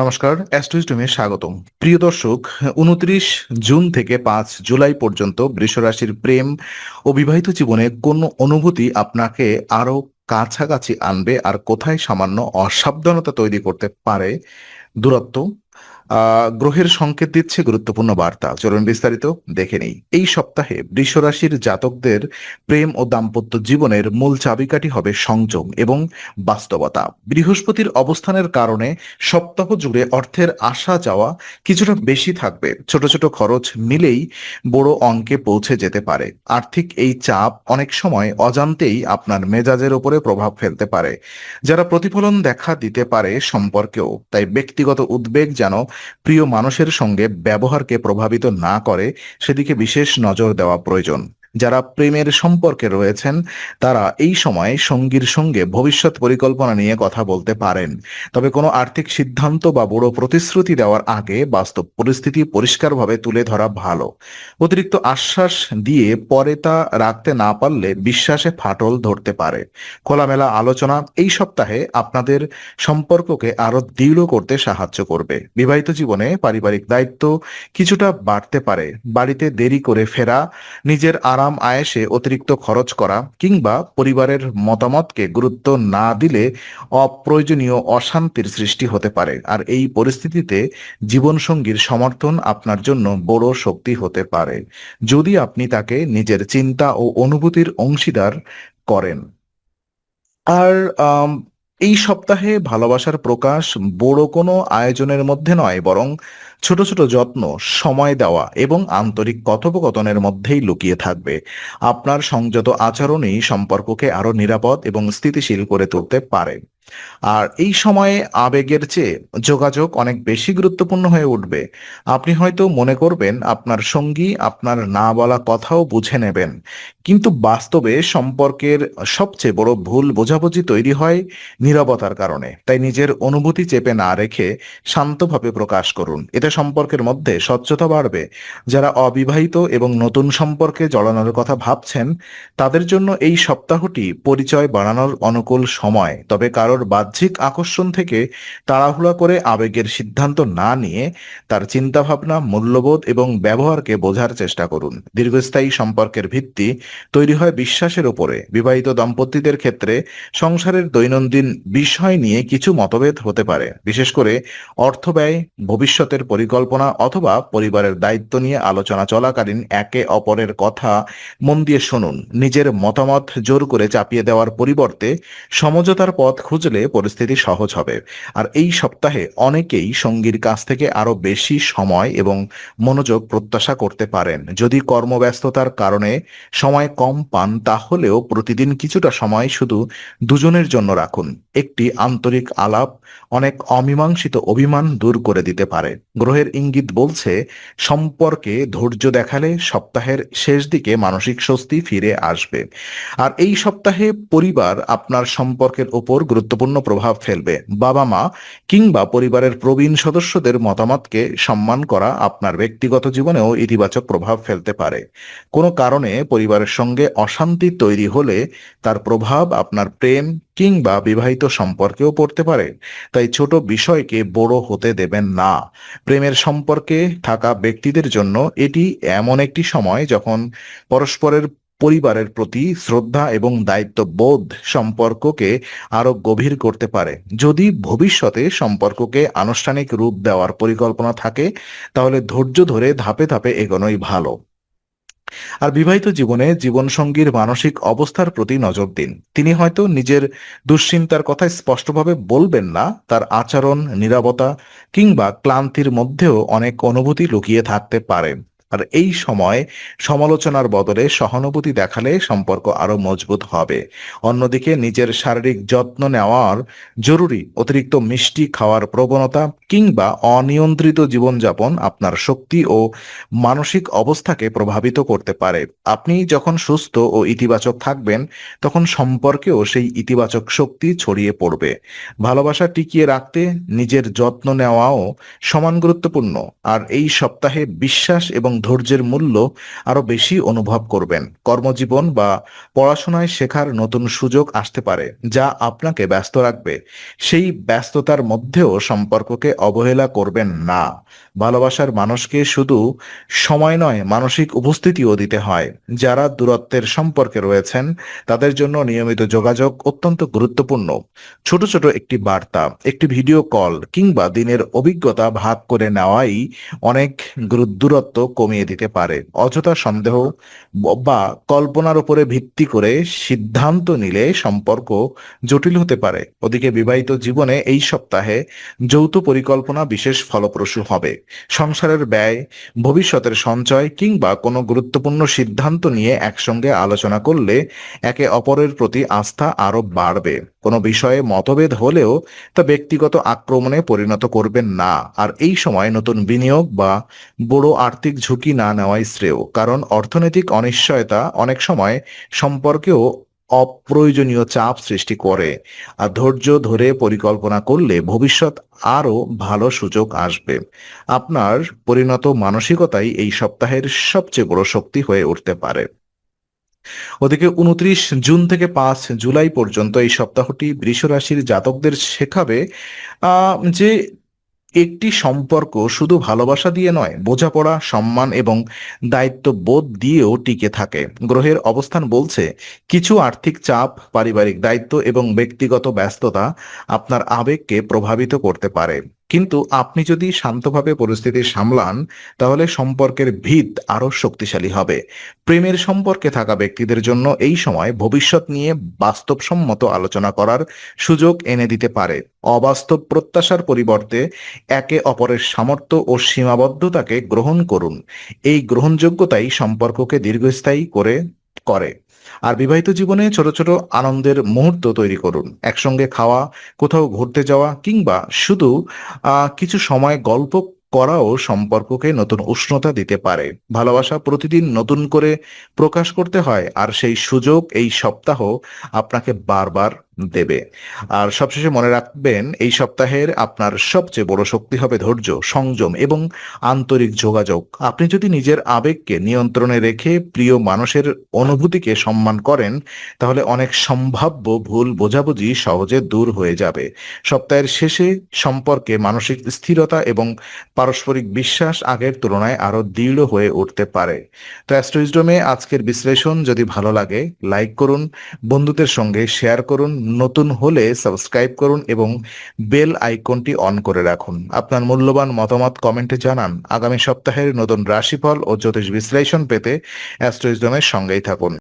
নমস্কার, অ্যাস্ট্রোইস্টমে স্বাগতম। প্রিয় দর্শক, ২৯ জুন থেকে ৫ জুলাই পর্যন্ত বৃষ রাশির প্রেম ও বিবাহিত জীবনে কোন অনুভূতি আপনাকে আরো কাছাকাছি আনবে আর কোথায় সামান্য অসাবধানতা তৈরি করতে পারে দূরত্ব। গ্রহের সংকেত দিচ্ছে গুরুত্বপূর্ণ বার্তা। চলুন বিস্তারিত দেখে নেই। এই সপ্তাহে বৃষ রাশির জাতকদের প্রেম ও দাম্পত্য জীবনের মূল চাবিকাঠি হবে সংযম এবং বাস্তবতা। বৃহস্পতির অবস্থানের কারণে সপ্তাহ জুড়ে অর্থের আসা যাওয়া কিছুটা বেশি থাকবে। ছোট ছোট খরচ মিলেই বড় অঙ্কে পৌঁছে যেতে পারে। আর্থিক এই চাপ অনেক সময় অজান্তেই আপনার মেজাজের উপরে প্রভাব ফেলতে পারে, যারা প্রতিফলন দেখা দিতে পারে সম্পর্কেও। তাই ব্যক্তিগত উদ্বেগ যেন প্রিয় মানুষের সঙ্গে ব্যবহারকে প্রভাবিত না করে, সেদিকে বিশেষ নজর দেওয়া প্রয়োজন। যারা প্রেমের সম্পর্কে রয়েছেন তারা এই সময় সঙ্গীর সঙ্গে ভবিষ্যৎ পরিকল্পনা নিয়ে কথা বলতে পারেন। তবে কোনো আর্থিক সিদ্ধান্ত বা বড় প্রতিশ্রুতি দেওয়ার আগে বাস্তব পরিস্থিতি পরিষ্কারভাবে তুলে ধরা ভালো। অতিরিক্ত আশ্বাস দিয়ে পরে তা রাখতে না পারলে বিশ্বাসে ফাটল ধরতে পারে। খোলামেলা আলোচনা এই সপ্তাহে আপনাদের সম্পর্ককে আরো দৃঢ় করতে সাহায্য করবে। বিবাহিত জীবনে পারিবারিক দায়িত্ব কিছুটা বাড়তে পারে। বাড়িতে দেরি করে ফেরা, নিজের আরাম আয়েশে অতিরিক্ত খরচ করা কিংবা পরিবারের মতামতকে গুরুত্ব না দিলে অপ্রয়োজনীয় অশান্তির সৃষ্টি হতে পারে। আর এই পরিস্থিতিতে জীবনসঙ্গীর সমর্থন আপনার জন্য বড় শক্তি হতে পারে, যদি আপনি তাকে নিজের চিন্তা ও অনুভূতির অংশীদার করেন। আর আম, এই সপ্তাহে ভালোবাসার প্রকাশ বড় কোনো আয়োজনের মধ্যে নয়, বরং ছোট ছোট যত্ন, সময় দেওয়া এবং আন্তরিক কথোপকথনের মধ্যেই লুকিয়ে থাকবে। আপনার সংযত আচরণই সম্পর্ককে আরো নিরাপদ এবং স্থিতিশীল করে তুলতে পারে। আর এই সময়ে আবেগের চেয়ে যোগাযোগ অনেক বেশি গুরুত্বপূর্ণ হয়ে উঠবে। আপনি হয়তো মনে করবেন আপনার সঙ্গী আপনার না বলা কথাও বুঝে নেবেন, কিন্তু বাস্তবে সম্পর্কের সবচেয়ে বড় ভুল বোঝাবুঝি তৈরি হয় নীরবতার কারণে। তাই নিজের অনুভূতি চেপে না রেখে শান্তভাবে প্রকাশ করুন, এতে সম্পর্কের মধ্যে স্বচ্ছতা বাড়বে। যারা অবিবাহিত এবং নতুন সম্পর্কে জড়ানোর কথা ভাবছেন তাদের জন্য এই সপ্তাহটি পরিচয় বাড়ানোর অনুকূল সময়। তবে কারোর বাহ্যিক আকর্ষণ থেকে তাড়াহুড়া করে আবেগের সিদ্ধান্ত না নিয়ে তার চিন্তাভাবনা, মূল্যবোধ এবং ব্যবহারকে বোঝার চেষ্টা করুন। দীর্ঘস্থায়ী সম্পর্কের ভিত্তি তৈরি হয় বিশ্বাসের উপরে। বিবাহিত দম্পতিদের ক্ষেত্রে সংসারের দৈনন্দিন বিষয় নিয়ে কিছু মতভেদ হতে পারে, বিশেষ করে অর্থ ব্যয়, ভবিষ্যতের পরিকল্পনা অথবা পরিবারের দায়িত্ব নিয়ে আলোচনা চলাকালীন একে অপরের কথা মন দিয়ে শুনুন। নিজের মতামত জোর করে চাপিয়ে দেওয়ার পরিবর্তে সমঝোতার পথ খুঁজলে পরিস্থিতি সহজ হবে। আর এই সপ্তাহে অনেকেই সঙ্গীর কাছ থেকে আরো বেশি সময় এবং মনোযোগ প্রত্যাশা করতে পারেন। যদি কর্মব্যস্ততার কারণে সময় কম পান, তাহলেও প্রতিদিন কিছুটা সময় শুধু দুজনের জন্য রাখুন। একটি আন্তরিক আলাপ অনেক অমীমাংসিত অভিমান দূর করে দিতে পারে। গ্রহের ইঙ্গিত বলছে সম্পর্কে ধৈর্য দেখালে সপ্তাহের শেষ দিকে মানসিক স্বস্তি ফিরে আসবে। আর এই সপ্তাহে পরিবার আপনার সম্পর্কের ওপর গুরুত্বপূর্ণ প্রভাব ফেলবে। বাবা মা কিংবা পরিবারের প্রবীণ সদস্যদের মতামতকে সম্মান করা আপনার ব্যক্তিগত জীবনেও ইতিবাচক প্রভাব ফেলতে পারে। কোনো কারণে পরিবারের সঙ্গে অশান্তি তৈরি হলে তার প্রভাব আপনার প্রেম কিংবা বিবাহিত সম্পর্কেও পড়তে পারে। তাই ছোট বিষয়কে বড় হতে দেবেন না। প্রেমের সম্পর্কে থাকা ব্যক্তিদের জন্য এটি এমন একটি সময় যখন পরস্পরের পরিবারের প্রতি শ্রদ্ধা এবং দায়িত্ববোধ সম্পর্ককে আরো গভীর করতে পারে। যদি ভবিষ্যতে সম্পর্ককে আনুষ্ঠানিক রূপ দেওয়ার পরিকল্পনা থাকে, তাহলে ধৈর্য ধরে ধাপে ধাপে এগোনোই ভালো। আর বিবাহিত জীবনে জীবনসঙ্গীর মানসিক অবস্থার প্রতি নজর দিন। তিনি হয়তো নিজের দুশ্চিন্তার কথা স্পষ্টভাবে বলবেন না, তার আচরণ, নীরবতা কিংবা ক্লান্তির মধ্যেও অনেক অনুভূতি লুকিয়ে থাকতে পারে। আর এই সময় সমালোচনার বদলে সহানুভূতি দেখালে সম্পর্ক আরো মজবুত হবে। অন্যদিকে নিজের শারীরিক যত্ন নেওয়ার জরুরি। অতিরিক্ত মিষ্টি খাওয়ার প্রবণতা কিংবা অনিয়ন্ত্রিত জীবনযাপন আপনার শক্তি ও মানসিক অবস্থাকে প্রভাবিত করতে পারে। আপনি যখন সুস্থ ও ইতিবাচক থাকবেন, তখন সম্পর্কেও সেই ইতিবাচক শক্তি ছড়িয়ে পড়বে। ভালোবাসা টিকিয়ে রাখতে নিজের যত্ন নেওয়াও সমান গুরুত্বপূর্ণ। আর এই সপ্তাহে বিশ্বাস এবং ধৈর্যের মূল্য আরো বেশি অনুভব করবেন। কর্মজীবন বা পড়াশোনায় শেখার নতুন সুযোগ আসতে পারে যা আপনাকে ব্যস্ত রাখবে। সেই ব্যস্ততার মধ্যেও সম্পর্ককে অবহেলা করবেন না। ভালোবাসার মানুষকে শুধু সময় নয়, মানসিক উপস্থিতিও দিতে হয়। যারা দূরত্বের সম্পর্কে রয়েছেন তাদের জন্য নিয়মিত যোগাযোগ অত্যন্ত গুরুত্বপূর্ণ। ছোট ছোট একটি বার্তা, একটি ভিডিও কল কিংবা দিনের অভিজ্ঞতা ভাগ করে নেওয়াই অনেক দূরত্ব কমিয়ে দিতে পারে। অযথা সন্দেহ বা কল্পনার উপরে ভিত্তি করে সিদ্ধান্ত নিলে সম্পর্ক জটিল হতে পারে। ওদিকে বিবাহিত জীবনে এই সপ্তাহে যৌথ পরিকল্পনা বিশেষ ফলপ্রসূ হবে। সংসারের ব্যয়, ভবিষ্যতের সঞ্চয় কিংবা কোনো গুরুত্বপূর্ণ সিদ্ধান্ত নিয়ে একসঙ্গে আলোচনা করলে একে অপরের প্রতি আস্থা আরো বাড়বে। কোনো বিষয়ে মতভেদ হলেও তা ব্যক্তিগত আক্রমণে পরিণত করবেন না। আর এই সময় নতুন বিনিয়োগ বা বড় আর্থিক ঝুঁকি না নেওয়াই শ্রেয়, কারণ অর্থনৈতিক অনিশ্চয়তা অনেক সময় সম্পর্কেও অপ্রয়োজনীয় চাপ সৃষ্টি করে। আর ধৈর্য ধরে পরিকল্পনা করলে ভবিষ্যৎ আরো ভালো সুযোগ আসবে। আপনার পরিণত মানসিকতাই এই সপ্তাহের সবচেয়ে বড় শক্তি হয়ে উঠতে পারে। ওদিকে 29 জুন থেকে 5 জুলাই পর্যন্ত এই সপ্তাহটি বৃষ রাশির জাতকদের শেখাবে যে একটি সম্পর্ক শুধু ভালোবাসা দিয়ে নয়, বোঝাপড়া, সম্মান এবং দায়িত্ববোধ দিয়েও টিকে থাকে। গ্রহের অবস্থান বলছে কিছু আর্থিক চাপ, পারিবারিক দায়িত্ব এবং ব্যক্তিগত ব্যস্ততা আপনার আবেগকে প্রভাবিত করতে পারে। কিন্তু আপনি যদি শান্তভাবে পরিস্থিতি সামলান তাহলে সম্পর্কের ভিত আরো শক্তিশালী হবে। প্রেমের সম্পর্কে থাকা ব্যক্তিদের জন্য এই সময় ভবিষ্যৎ নিয়ে বাস্তবসম্মত আলোচনা করার সুযোগ এনে দিতে পারে। অবাস্তব প্রত্যাশার পরিবর্তে একে অপরের সামর্থ্য ও সীমাবদ্ধতাকে গ্রহণ করুন। এই গ্রহণযোগ্যতাই সম্পর্ককে দীর্ঘস্থায়ী করে। আর বিবাহিত জীবনে ছোট ছোট আনন্দের মুহূর্ত তৈরি করুন। একসঙ্গে খাওয়া, কোথাও ঘুরতে যাওয়া কিংবা শুধু কিছু সময় গল্প করাও সম্পর্ককে নতুন উষ্ণতা দিতে পারে। ভালোবাসা প্রতিদিন নতুন করে প্রকাশ করতে হয়, আর সেই সুযোগ এই সপ্তাহ আপনাকে বারবার দেবে। আর সবশেষে মনে রাখবেন, এই সপ্তাহের আপনার সবচেয়ে বড় শক্তি হবে ধৈর্য, সংযম এবং আন্তরিক যোগাযোগ। আপনি যদি নিজের আবেগকে নিয়ন্ত্রণে রেখে প্রিয় মানুষের অনুভূতিকে সম্মান করেন তাহলে অনেক সম্ভাব্য ভুল বোঝাবুঝি সহজে দূর হয়ে যাবে। সপ্তাহের শেষে সম্পর্কে মানসিক স্থিরতা এবং পারস্পরিক বিশ্বাস আগের তুলনায় আরো দৃঢ় হয়ে উঠতে পারে। তো অ্যাস্ট্রোইজডমে আজকের বিশ্লেষণ যদি ভালো লাগে লাইক করুন, বন্ধুদের সঙ্গে শেয়ার করুন, নতুন হলে সাবস্ক্রাইব করুন এবং বেল আইকনটি অন করে রাখুন। আপনার মূল্যবান মতামত কমেন্টে জানান। আগামী সপ্তাহের নতুন রাশিফল ও জ্যোতিষ বিশ্লেষণ পেতে অ্যাস্ট্রোইজডমের সঙ্গেই থাকুন।